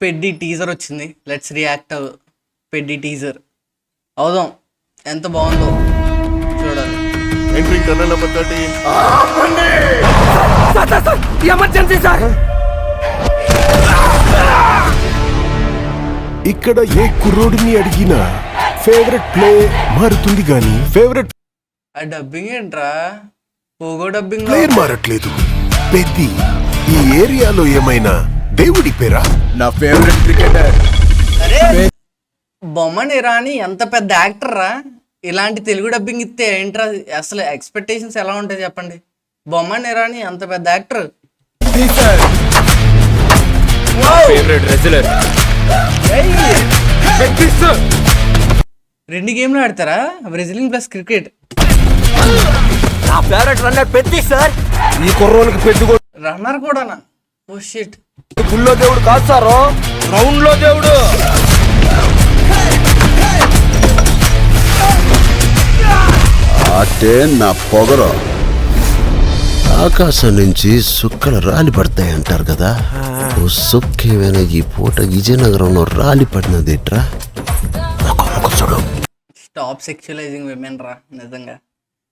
పెడ్డి teaser వచ్చింది. Let's react పెడ్డి teaser అవుదాం. ఎంత బాగుందో చూడాలి. Entry tunnel number 30. Emergency sir. ఇక్కడ ఏ కుర్రోడిని అడిగినా ఫేవరెట్ ప్లే మారుతుంది గానీ ఫేవరెట్ ఆ డబ్బింగ్ ఏంట్రా? పోగో డబ్బింగ్ ప్లేయర్ మారట్లేదు. పెద్ది ఈ ఏరియాలో ఏమైనా దేవుడి పేరా? నా ఫేవరెట్ క్రికెటర్. అరే బొమ్మన్ ఇరానీ ఎంత పెద్ద యాక్టర్ రా. ఇలాంటి తెలుగు డబ్బింగ్ ఇస్తే ఏంట్రా అసలు ఎక్స్పెక్టేషన్స్ ఎలా ఉంటాయి చెప్పండి. బొమ్మన్ ఇరానీ అంత పెద్ద యాక్టర్. Favourite wrestler. 2 గేమ్లు ఆడతారా? Wrestling plus cricket. నా ఫేవరెట్ రన్నర్ పెద్ది సార్. ఈ కుర్రోళ్ళకి పెద్ద రన్నర్ కూడానా? Oh shit. గుళ్ళో దేవుడు కాదు సారు, గ్రౌండ్ లో దేవుడు. ఆటే నా పొగరు. ఆకాశం నుంచి సుక్కలు రాలి పడతాయి అంటారు కదా. ఓ సుక్కేమైనా ఈ పూట విజయనగరంలో రాలి పడినదేట్రా? చూడు. స్టాప్ సెక్షువలైజింగ్ విమెన్ రా. నిజంగా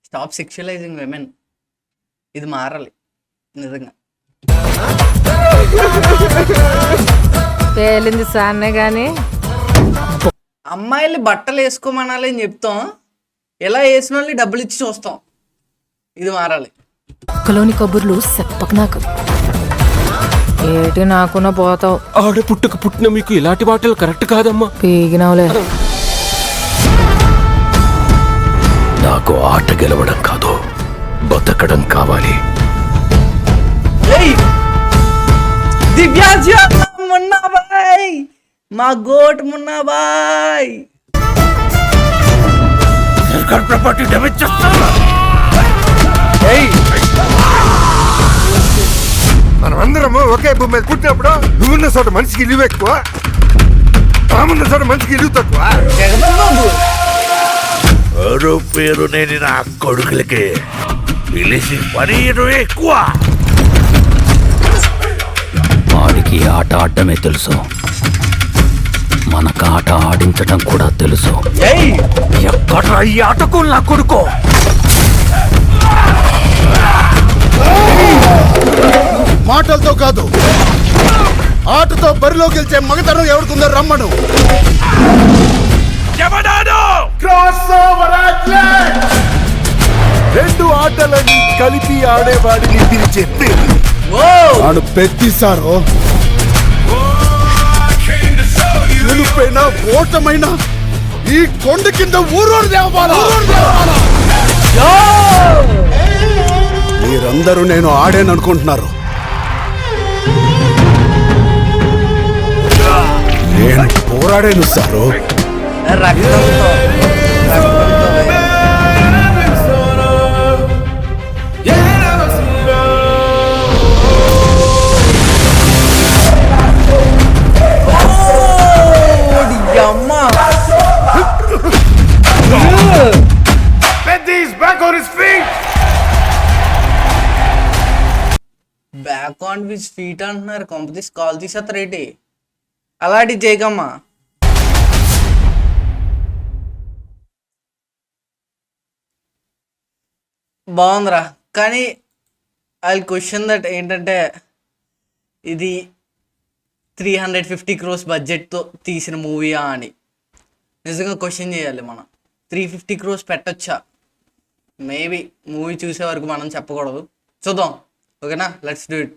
స్టాప్ సెక్షువలైజింగ్ విమెన్. ఇది మారాలి నిజంగా. పేలింది సాన్నే గాని అమ్మాయిలు బట్టలు వేసుకోమనాలి అని చెప్తాం, ఎలా వేసిన వాళ్ళని డబ్బులు ఇచ్చి చూస్తాం. ఇది మారాలి. ఒక్కలోని కబుర్లు చెప్పక నాకు. ఏటి నాకున్న పోతావు. ఆడ పుట్టక పుట్టిన మీకు ఇలాంటి మాటలు కరెక్ట్ కాదమ్మా. పీగినవులే. నాకు ఆట గెలవడం కాదు, బతకడం కావాలి. దివ్యాజ మున్నాబాయ్, మా గోట్ మున్నాబాయ్. ప్రాపర్టీ డ్యామేజ్ చేస్తా. మనం అందరము ఒకే భూమి మీద పుట్టినప్పుడు నువ్వున్న చోట మనిషికి ఇల్లు ఎక్కువ, తామున్న చోట మనిషికి ఇల్లు తక్కువ. ఎవరు పేరు నేను నా కొడుకులకి పిలిచి పని ఎక్కువ. వాడికి ఆట ఆడటమే తెలుసు, మనకు ఆట ఆడించటం కూడా తెలుసు. ఎక్కడ ఈ ఆటకు నా కొడుకో. మాటలతో కాదు, ఆటతో బరిలో గెలిచే మగతనం ఎవరికుందో రమ్మను. రెండు ఆటలని కలిపి ఆడేవాడిని పిలిచే పేరు వాడు పెద్దిసారో. గెలుపైనా ఓటమైనా ఈ కొండ కింద ఊరూరు దేవాలా. మీరందరూ నేను ఆడాననుకుంటున్నారు. నేను పోరాడాను సారు. రక్తంతో అమ్మా. బ్యాక్ ఆన్ విచ్ ఫీట్ అంటున్నారు. కొంపతీసి కాల్ తీసేస్తారు ఏంటి? అలాంటి చేయకమ్మా. బాగుందిరా, కానీ ఐ క్వశ్చన్ దట్ ఏంటంటే ఇది 350 crores బడ్జెట్తో తీసిన మూవీయా అని నిజంగా క్వశ్చన్ చేయాలి మనం. 350 crores పెట్టొచ్చా? మేబీ మూవీ చూసే వరకు మనం చెప్పకూడదు. చూద్దాం. ఓకేనా? Let's do it.